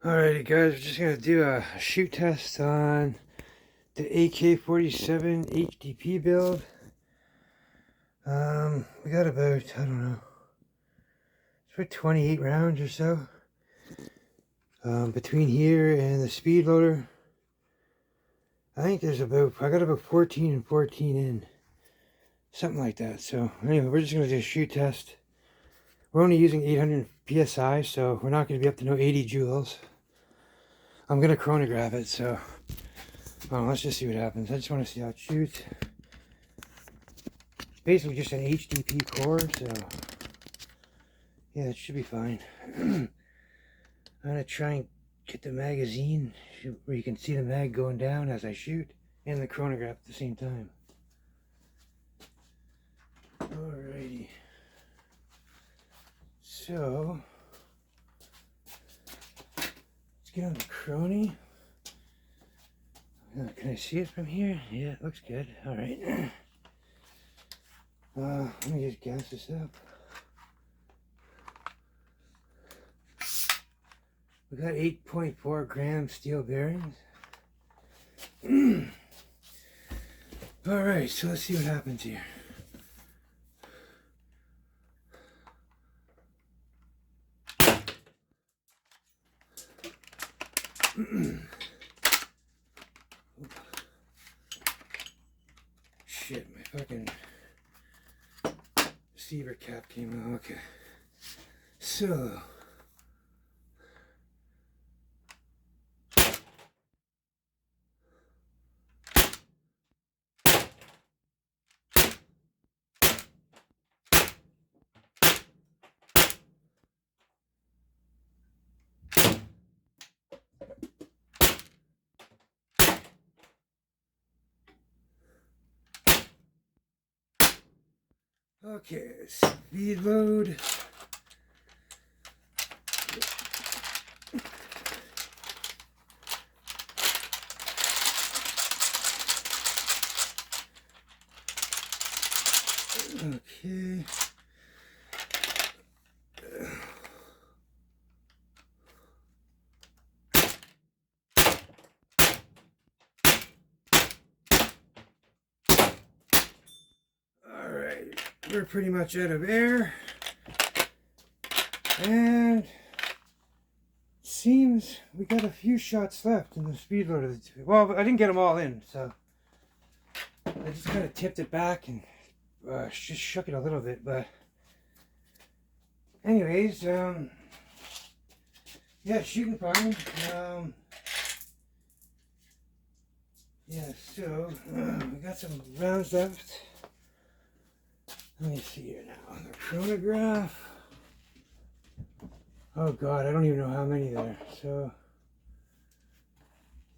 Alrighty guys, we're just going to do a shoot test on the AK47 HDP build. We got about, I don't know, it's about 28 rounds or so. Between here and the speed loader, I think there's I got about 14 and 14 in. Something like that. So anyway, we're just going to do a shoot test. We're only using 800 PSI, so we're not going to be up to no 80 joules. I'm going to chronograph it, so let's just see what happens. I just want to see how it shoots. It's basically just an HDP core, so yeah, it should be fine. I'm going to try and get the magazine where you can see the mag going down as I shoot, and the chronograph at the same time. Alrighty. So get on the chrony. Can I see it from here? Yeah, it looks good. All right. Let me just gas this up. We got 8.4 gram steel bearings. All right, so let's see what happens here. Shit, my fucking receiver cap came out. Okay. So okay, speed load. Okay. Alright, we're pretty much out of air. And seems we got a few shots left in the speed loader. Well, I didn't get them all in, so I just kind of tipped it back and just shook it a little bit. But anyways, yeah, shooting fine. Yeah, so we got some rounds left. Let me see here now. The chronograph. Oh god, I don't even know how many there. So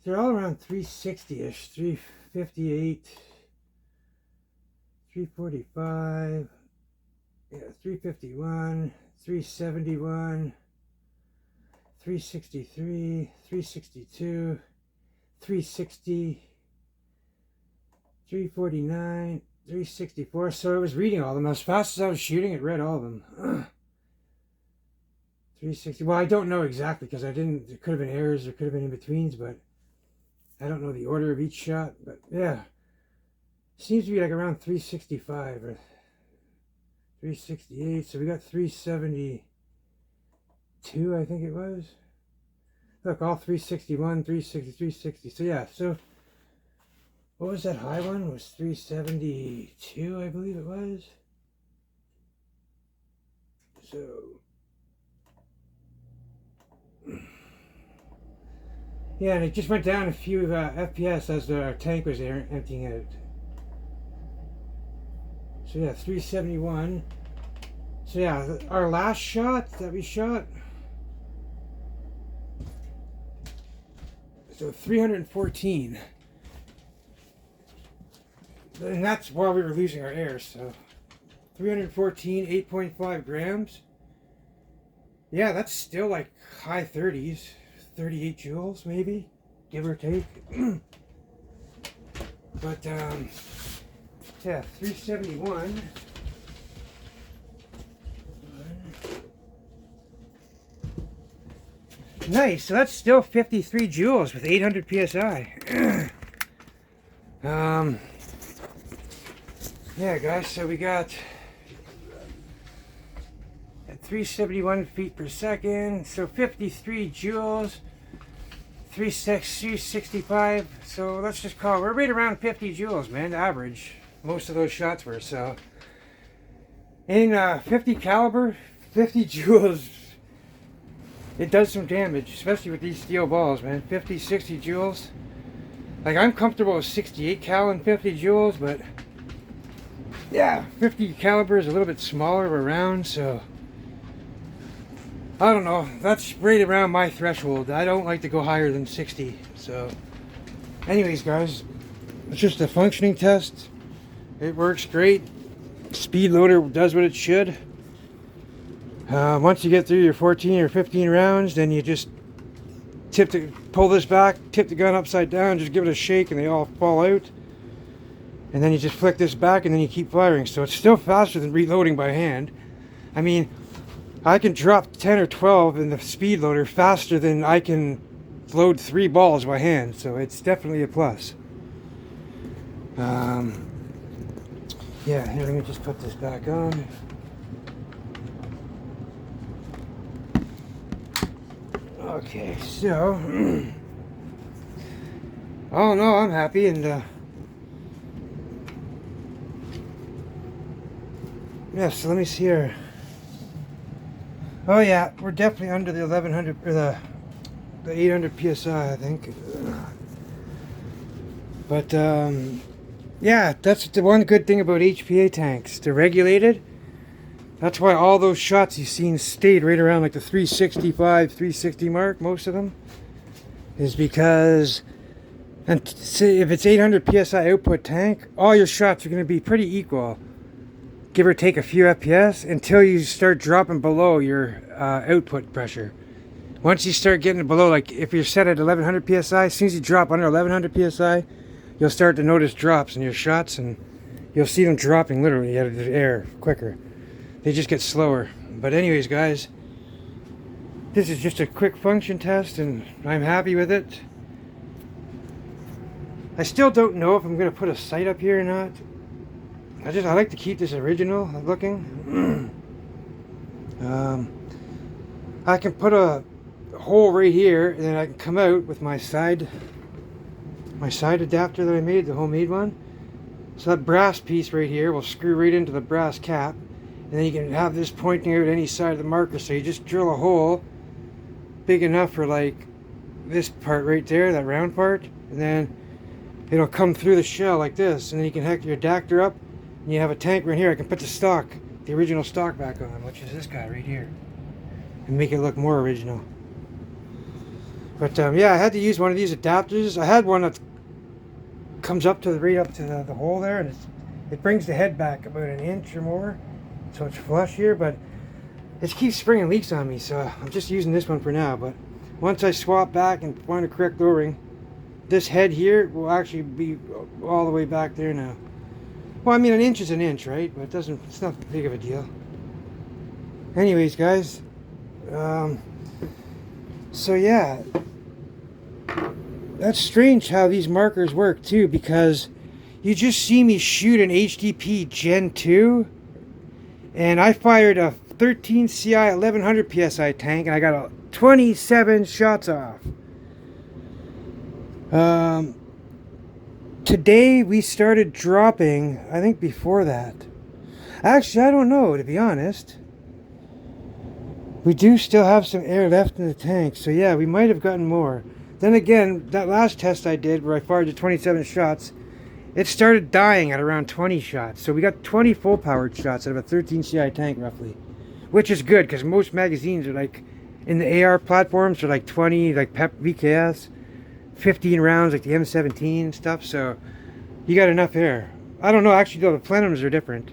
they're all around 360-ish, 358, 345, yeah, 351, 371, 363, 362, 360, 349, 364. So I was reading all of them. As fast as I was shooting, it read all of them. 360. Well, I don't know exactly because I didn't. There could have been errors. There could have been in-betweens, but I don't know the order of each shot. But yeah, seems to be like around 365 or 368. So we got 372, I think it was. Look, all 361, 360, 360. So yeah, so what was that high one? It was 372, I believe it was. So yeah, and it just went down a few FPS as our tank was emptying out. So yeah, 371. So yeah, our last shot that we shot, so 314. And that's while we were losing our air, so 314, 8.5 grams. Yeah, that's still like high 30s, 38 joules maybe, give or take. But yeah, 371. Nice, so that's still 53 joules with 800 psi. Yeah, guys, so we got at 371 feet per second, so 53 joules, 365, so let's just call it, we're right around 50 joules, man, average. Most of those shots were, so. In 50 caliber, 50 joules, it does some damage, especially with these steel balls, man. 50, 60 joules. Like, I'm comfortable with 68 cal and 50 joules, but yeah, 50 caliber is a little bit smaller of a round, so I don't know. That's right around my threshold. I don't like to go higher than 60. So anyways, guys, it's just a functioning test. It works great. Speed loader does what it should. Once you get through your 14 or 15 rounds, then you just pull this back, tip the gun upside down, just give it a shake and they all fall out. And then you just flick this back and then you keep firing. So it's still faster than reloading by hand. I mean, I can drop 10 or 12 in the speed loader faster than I can load 3 balls by hand. So it's definitely a plus. Yeah, here, let me just put this back on. Okay, so oh no, I'm happy, and yeah, so let me see here. Oh yeah, we're definitely under the 1100 or the 800 psi, I think. But yeah, that's the one good thing about HPA tanks. They're regulated. That's why all those shots you've seen stayed right around like the 365, 360 mark, most of them. Is because, and say if it's 800 psi output tank, all your shots are going to be pretty equal. Give or take a few FPS until you start dropping below your output pressure. Once you start getting below, like if you're set at 1100 psi, as soon as you drop under 1100 psi, you'll start to notice drops in your shots, and you'll see them dropping literally out of the air quicker. They just get slower. But anyways, guys, this is just a quick function test, and I'm happy with it. I still don't know if I'm going to put a sight up here or not. I like to keep this original looking. I can put a hole right here, and then I can come out with my side adapter that I made, the homemade one. So that brass piece right here will screw right into the brass cap, and then you can have this pointing out any side of the marker. So you just drill a hole big enough for like this part right there, that round part, and then it'll come through the shell like this, and then you can hook your adapter up, and you have a tank right here. I can put the original stock back on, which is this guy right here, and make it look more original. But yeah, I had to use one of these adapters. I had one that comes up to the hole there, and it brings the head back about an inch or more, so it's flush here. But it keeps springing leaks on me, so I'm just using this one for now. But once I swap back and find a correct O-ring, this head here will actually be all the way back there now. Well, I mean, an inch is an inch, right? But it's not big of a deal. Anyways, guys, so yeah, that's strange how these markers work too, because you just see me shoot an HDP Gen 2, and I fired a 13 CI 1100 PSI tank, and I got 27 shots off. Today we started dropping, I think before that. Actually, I don't know, to be honest. We do still have some air left in the tank, so yeah, we might have gotten more. Then again, that last test I did where I fired the 27 shots, it started dying at around 20 shots. So we got 20 full powered shots out of a 13 CI tank roughly. Which is good, because most magazines are like, in the AR platforms are like 20, like PEP VKS. 15 rounds like the M17 and stuff, so you got enough air. I don't know, actually though, the plenums are different.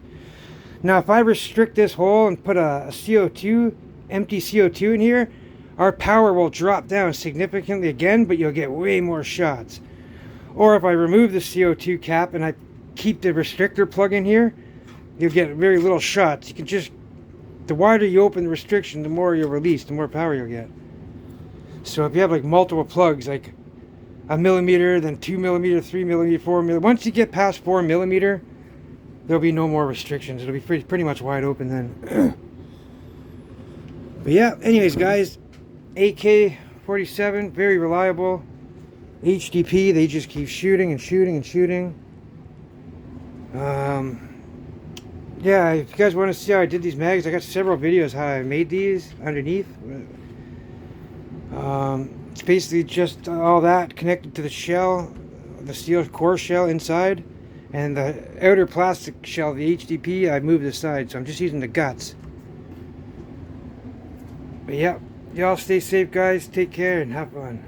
Now if I restrict this hole and put a CO2, empty CO2 in here, our power will drop down significantly again, but you'll get way more shots. Or if I remove the CO2 cap and I keep the restrictor plug in here, you'll get very little shots. You can just, the wider you open the restriction, the more you'll release, the more power you'll get. So if you have like multiple plugs, like a millimeter, then 2 millimeter, 3 millimeter, 4 millimeter, once you get past 4 millimeter, there'll be no more restrictions. It'll be pretty much wide open then. But yeah, anyways guys, AK47, very reliable. HDP, they just keep shooting and shooting and shooting. Yeah, if you guys want to see how I did these mags, I got several videos how I made these underneath. It's basically just all that connected to the shell, the steel core shell inside, and the outer plastic shell, the HDP, I moved aside, so I'm just using the guts. But yeah, y'all stay safe guys, take care and have fun.